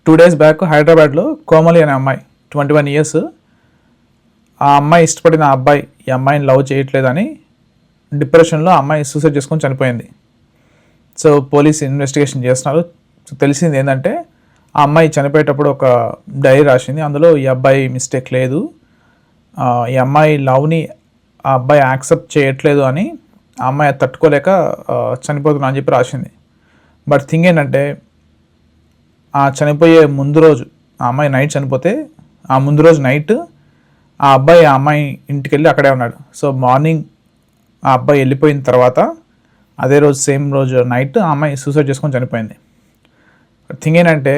2 days back హైదరాబాద్లో కోమలి అనే అమ్మాయి 21 years, ఆ అమ్మాయి ఇష్టపడిన ఆ అబ్బాయి ఈ అమ్మాయిని లవ్ చేయట్లేదని డిప్రెషన్లో ఆ అమ్మాయి సూసైడ్ చేసుకొని చనిపోయింది. సో పోలీస్ ఇన్వెస్టిగేషన్ చేస్తున్నారు. సో తెలిసింది ఏంటంటే ఆ అమ్మాయి చనిపోయేటప్పుడు ఒక డైరీ రాసింది, అందులో ఈ అబ్బాయి మిస్టేక్ లేదు, ఈ అమ్మాయి లవ్ని ఆ అబ్బాయి యాక్సెప్ట్ చేయట్లేదు అని ఆ అమ్మాయి తట్టుకోలేక చనిపోతున్నా అని చెప్పి రాసింది. బట్ థింగ్ ఏంటంటే ఆ చనిపోయే ముందు రోజు ఆ అమ్మాయి నైట్ చనిపోతే ఆ ముందు రోజు నైట్ ఆ అబ్బాయి ఆ అమ్మాయి ఇంటికి వెళ్ళి అక్కడే ఉన్నాడు. సో మార్నింగ్ ఆ అబ్బాయి వెళ్ళిపోయిన తర్వాత అదే రోజు సేమ్ రోజు నైట్ ఆ అమ్మాయి సూసైడ్ చేసుకొని చనిపోయింది. థింగ్ ఏంటంటే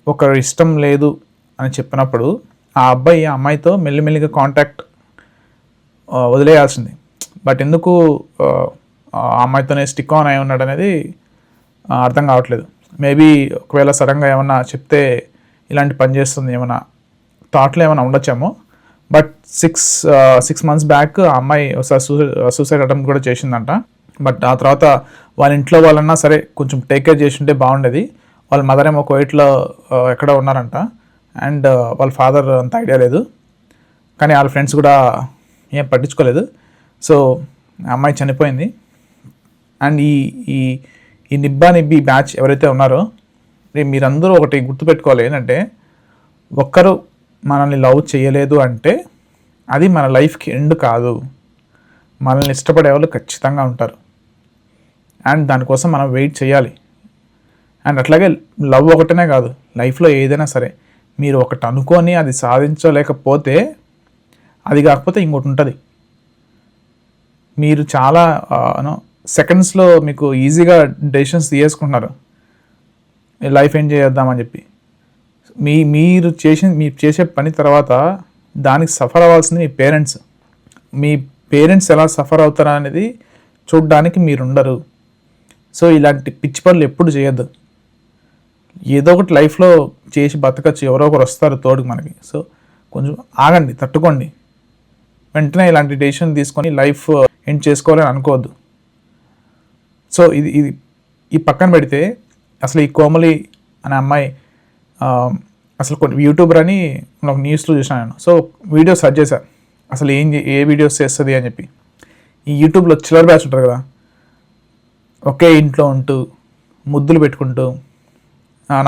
ఒకరు ఇష్టం లేదు అని చెప్పినప్పుడు ఆ అబ్బాయి ఆ అమ్మాయితో మెల్లిమెల్లిగా కాంటాక్ట్ వదిలేయాల్సింది. బట్ ఎందుకు ఆ అమ్మాయితోనే స్టిక్ ఆన్ అయి ఉన్నాడు అనేది అర్థం కావట్లేదు. మేబీ ఒకవేళ సడన్గా ఏమన్నా చెప్తే ఇలాంటి పని చేస్తుంది ఏమన్నా థాట్లో ఏమైనా ఉండొచ్చేమో. బట్ 6 months బ్యాక్ ఆ అమ్మాయి ఒకసారి సూసైడ్ అటెంప్ట్ కూడా చేసిందంట. బట్ ఆ తర్వాత వాళ్ళ ఇంట్లో వాళ్ళన్నా సరే కొంచెం టేక్ కేర్ చేసి ఉంటే బాగుండేది. వాళ్ళ మదర్ ఏమో కువైట్లో ఎక్కడో ఉన్నారంట, అండ్ వాళ్ళ ఫాదర్ అంత ఐడియా లేదు, కానీ వాళ్ళ ఫ్రెండ్స్ కూడా ఏం పట్టించుకోలేదు. సో అమ్మాయి చనిపోయింది. అండ్ ఈ నిబ్బా నిబ్బి బ్యాచ్ ఎవరైతే ఉన్నారో మీరందరూ ఒకటి గుర్తుపెట్టుకోవాలి, ఏంటంటే ఒక్కరు మనల్ని లవ్ చేయలేదు అంటే అది మన లైఫ్కి ఎండ్ కాదు. మనల్ని ఇష్టపడే వాళ్ళు ఖచ్చితంగా ఉంటారు, అండ్ దానికోసం మనం వెయిట్ చేయాలి. అండ్ అట్లాగే లవ్ ఒకటనే కాదు, లైఫ్లో ఏదైనా సరే మీరు ఒకటి అనుకొని అది సాధించలేకపోతే అది కాకపోతే ఇంకోటి ఉంటుంది. మీరు చాలా సెకండ్స్లో మీకు ఈజీగా డెసిషన్స్ తీసుకుంటున్నారు లైఫ్ ఎంజాయ్ చేద్దామని చెప్పి. మీరు చేసే పని తర్వాత దానికి సఫర్ అవ్వాల్సింది మీ పేరెంట్స్. మీ పేరెంట్స్ ఎలా సఫర్ అవుతారా అనేది చూడడానికి మీరుండరు. సో ఇలాంటి పిచ్చి పనులు ఎప్పుడు చేయొద్దు. ఏదో ఒకటి లైఫ్లో చేసి బతకచ్చు, ఎవరో ఒకరు వస్తారు తోడుకు మనకి. సో కొంచెం ఆగండి, తట్టుకోండి. వెంటనే ఇలాంటి డెసిషన్ తీసుకొని లైఫ్ ఎండ్ చేసుకోవాలని అనుకోవద్దు. సో ఈ పక్కన పెడితే అసలు ఈ కోమలి అనే అమ్మాయి అసలు కొన్ని యూట్యూబర్ అని ఒక న్యూస్లో చూసాను నేను. సో వీడియోస్ సెర్చ్ చేశాను అసలు ఏ వీడియోస్ చేస్తుంది అని చెప్పి. ఈ యూట్యూబ్లో చిల్లర్ బ్యాచ్ ఉంటారు కదా, ఒకే ఇంట్లో ఉంటూ ముద్దులు పెట్టుకుంటూ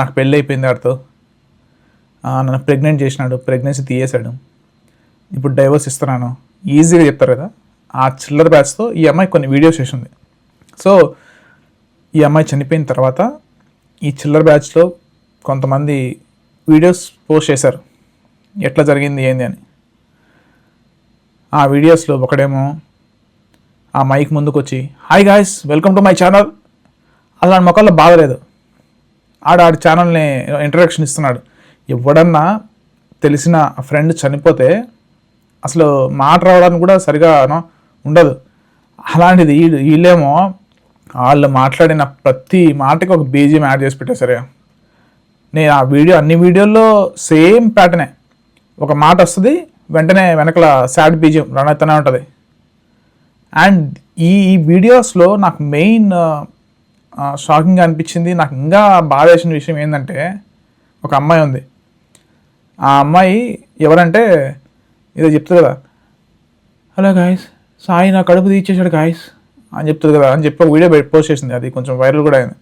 నాకు పెళ్ళి అయిపోయింది వాడితో, నన్ను ప్రెగ్నెంట్ చేసినాడు, ప్రెగ్నెన్సీ తీయేశాడు, ఇప్పుడు డైవర్స్ ఇస్తున్నాను, ఈజీగా చెప్తారు కదా. ఆ చిల్లర్ బ్యాచ్తో ఈ అమ్మాయి కొన్ని వీడియోస్ చేసింది. సో ఈ అమ్మాయి చనిపోయిన తర్వాత ఈ చిల్లర్ బ్యాచ్లో కొంతమంది వీడియోస్ పోస్ట్ చేశారు ఎట్లా జరిగింది ఏంది అని. ఆ వీడియోస్లో ఒకడేమో ఆ మైక్ ముందుకు వచ్చి hi guys welcome to my channel, అలా మొక్కల్లో బాధలేదు, ఆడి ఛానల్ని ఇంట్రడక్షన్ ఇస్తున్నాడు. ఎవడన్నా తెలిసిన ఫ్రెండ్ చనిపోతే అసలు మాట రావడానికి కూడా సరిగా ఉండదు. అలాంటిది వీళ్ళేమో వాళ్ళు మాట్లాడిన ప్రతి మాటకి ఒక బీజిఎం యాడ్ చేసి పెట్టేసరే. నేను ఆ అన్ని వీడియోల్లో సేమ్ ప్యాటర్నే, ఒక మాట వస్తుంది వెంటనే వెనకల సాడ్ బీజిఎం రన్ అవుతూనే ఉంటుంది. అండ్ ఈ వీడియోస్లో నాకు మెయిన్ షాకింగ్గా అనిపించింది, నాకు ఇంకా బాధ వేసిన విషయం ఏంటంటే ఒక అమ్మాయి ఉంది. ఆ అమ్మాయి ఎవరంటే ఏదో చెప్తుంది కదా, హలో గాయస్ సాయి నా కడుపు తీర్చేశాడు గాయస్ అని చెప్తుంది కదా అని చెప్పి ఒక వీడియో పోస్ట్ చేసింది. అది కొంచెం వైరల్ కూడా అయింది.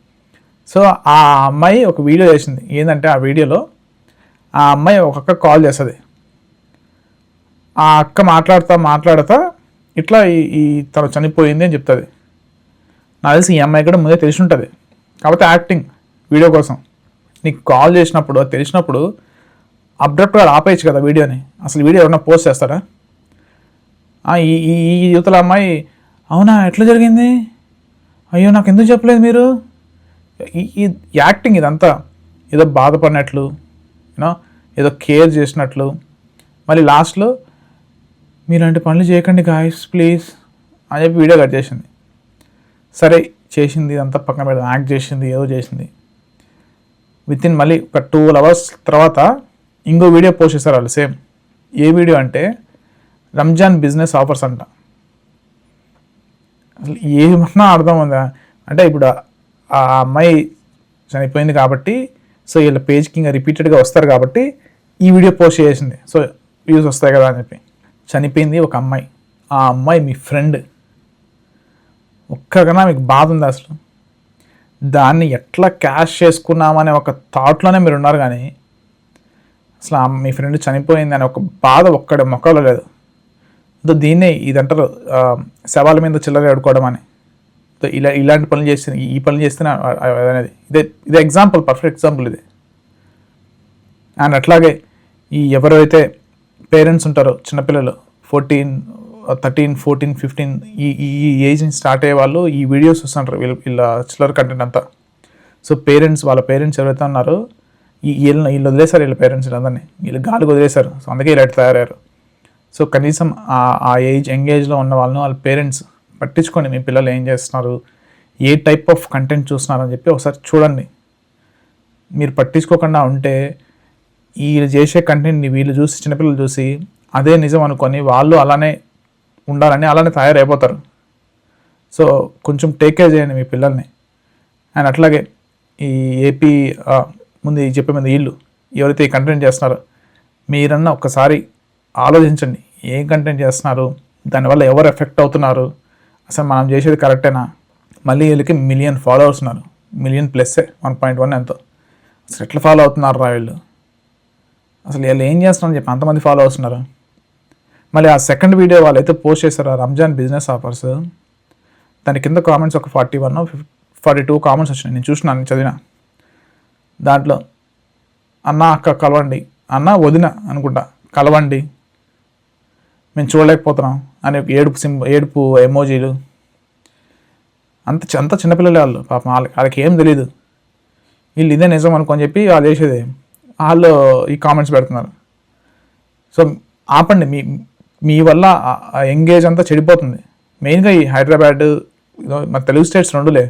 సో ఆ అమ్మాయి ఒక వీడియో చేసింది. ఏంటంటే ఆ వీడియోలో ఆ అమ్మాయి ఒక అక్క కాల్ చేస్తుంది. ఆ అక్క మాట్లాడుతా ఇట్లా తను చనిపోయింది అని చెప్తుంది. నాకు తెలిసి ఈ అమ్మాయి కూడా ముందే తెలిసి ఉంటుంది, కాకపోతే యాక్టింగ్ వీడియో కోసం. నీకు కాల్ చేసినప్పుడు తెలిసినప్పుడు అబ్రప్ట్గా ఆపేయచ్చు కదా వీడియోని. అసలు వీడియో ఎవరన్నా పోస్ట్ చేస్తారా? ఈ యువతల అమ్మాయి అవునా ఎట్లా జరిగింది, అయ్యో నాకు ఎందుకు చెప్పలేదు మీరు, ఈ యాక్టింగ్ ఇదంతా ఏదో బాధపడినట్లు ఏదో కేర్ చేసినట్లు. మళ్ళీ లాస్ట్లో మీలాంటి పనులు చేయకండి గాయస్ ప్లీజ్ అని చెప్పి వీడియో కట్ చేసింది. సరే చేసింది ఇదంతా పక్కన పెడదాం, యాక్ట్ చేసింది ఏదో చేసింది. వితిన్ మళ్ళీ ఒక 12 hours తర్వాత ఇంకో వీడియో పోస్ట్ చేశారు వాళ్ళు సేమ్. ఏ వీడియో అంటే రంజాన్ బిజినెస్ ఆఫర్స్ అంట. అసలు ఏమన్నా అర్థం ఉందా అంటే ఇప్పుడు ఆ అమ్మాయి చనిపోయింది కాబట్టి సో వీళ్ళ పేజ్కి ఇంకా రిపీటెడ్గా వస్తారు కాబట్టి ఈ వీడియో పోస్ట్ చేసింది, సో వ్యూస్ వస్తాయి కదా అని చెప్పి. చనిపోయింది ఒక అమ్మాయి, ఆ అమ్మాయి మీ ఫ్రెండ్. ఒక్కగానే మీకు బాధ ఉంది అసలు. దాన్ని ఎట్లా క్యాష్ చేసుకున్నామనే ఒక థాట్లోనే మీరు ఉన్నారు, కానీ అసలు మీ ఫ్రెండ్ చనిపోయింది అనే ఒక బాధ ఒక్కడ మొక్కలో లేదు. దీన్నే ఇదంటారు శవాల మీద చిల్లర ఆడుకోవడం అని. ఇలాంటి పనులు చేస్తే, ఈ పనులు చేస్తేనే అనేది ఇదే ఎగ్జాంపుల్, పర్ఫెక్ట్ ఎగ్జాంపుల్ ఇది. అండ్ అట్లాగే ఈ ఎవరైతే పేరెంట్స్ ఉంటారో చిన్నపిల్లలు 13, 14, 15 ఈ ఏజ్ నుంచి స్టార్ట్ అయ్యే వాళ్ళు ఈ వీడియోస్ చూస్తుంటారు, వీళ్ళ చిల్లర కంటెంట్ అంతా. సో వాళ్ళ పేరెంట్స్ ఎవరైతే ఉన్నారో వీళ్ళు వదిలేశారు, వీళ్ళ పేరెంట్స్ అందరినీ వీళ్ళు గాలికి వదిలేశారు. సో అందుకే ఇలా తయారయ్యారు. సో కనీసం ఆ యంగ్ ఏజ్లో ఉన్న వాళ్ళ పేరెంట్స్ పట్టించుకోండి, మీ పిల్లలు ఏం చేస్తున్నారు, ఏ టైప్ ఆఫ్ కంటెంట్ చూస్తున్నారు అని చెప్పి ఒకసారి చూడండి. మీరు పట్టించుకోకుండా ఉంటే వీళ్ళు చేసే కంటెంట్ని వీళ్ళు చూసి, చిన్నపిల్లలు చూసి అదే నిజం అనుకొని వాళ్ళు అలానే ఉండాలని అలానే తయారైపోతారు. సో కొంచెం టేక్ కేర్ చేయండి మీ పిల్లల్ని. అండ్ అట్లాగే ఈ ఏపీ ముందు చెప్పే ముందు వీళ్ళు ఎవరైతే ఈ కంటెంట్ చేస్తున్నారో మీరన్నా ఒక్కసారి ఆలోచించండి, ఏం కంటెంట్ చేస్తున్నారు, దానివల్ల ఎవరు ఎఫెక్ట్ అవుతున్నారు, అసలు మనం చేసేది కరెక్టేనా. మళ్ళీ వీళ్ళకి 1 million ఫాలోవర్స్ ఉన్నారు, 1 million+, 1.1 ఎంతో. అసలు ఎట్లా ఫాలో అవుతున్నారు రా వీళ్ళు, అసలు వీళ్ళు ఏం చేస్తున్నారని చెప్పి అంతమంది ఫాలో అవుతున్నారు. మళ్ళీ ఆ సెకండ్ వీడియో వాళ్ళైతే పోస్ట్ చేశారు, రంజాన్ బిజినెస్ ఆఫర్స్, దాని కింద కామెంట్స్ ఒక 41, 42 కామెంట్స్ వచ్చినాయి. నేను చూసినాను, చదివిన దాంట్లో అన్న అక్క కలవండి, అన్న వదిన అనుకుంటా కలవండి, మేము చూడలేకపోతున్నాం అని ఏడుపు ఎమోజీలు. అంత చిన్నపిల్లలే వాళ్ళు, పాపం వాళ్ళకి ఏం తెలియదు, వీళ్ళు ఇదే నిజం అనుకొని చెప్పి వాళ్ళు చేసేది, వాళ్ళు ఈ కామెంట్స్ పెడుతున్నారు. సో ఆపండి, మీ వల్ల ఎంగేజ్ అంతా చెడిపోతుంది. మెయిన్గా ఈ హైదరాబాద్, మన తెలుగు స్టేట్స్ రెండులే,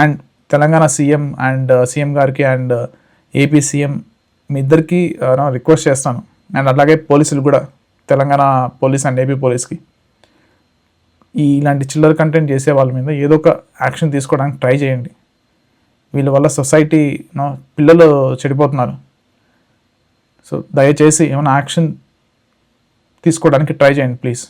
and Telangana CM and CM గారికి అండ్ ఏపీ సీఎం మీ ఇద్దరికి రిక్వెస్ట్ చేస్తాను. అండ్ అలాగే పోలీసులు కూడా, తెలంగాణ పోలీస్ అండ్ ఏపీ పోలీస్కి ఇలాంటి చిల్లర కంటెంట్ చేసే వాళ్ళ మీద ఏదో ఒక యాక్షన్ తీసుకోవడానికి ట్రై చేయండి. వీళ్ళ వల్ల సొసైటీ పిల్లలు చెడిపోతున్నారు. సో దయచేసి ఏమైనా యాక్షన్ తీసుకోవడానికి ట్రై చేయండి ప్లీజ్.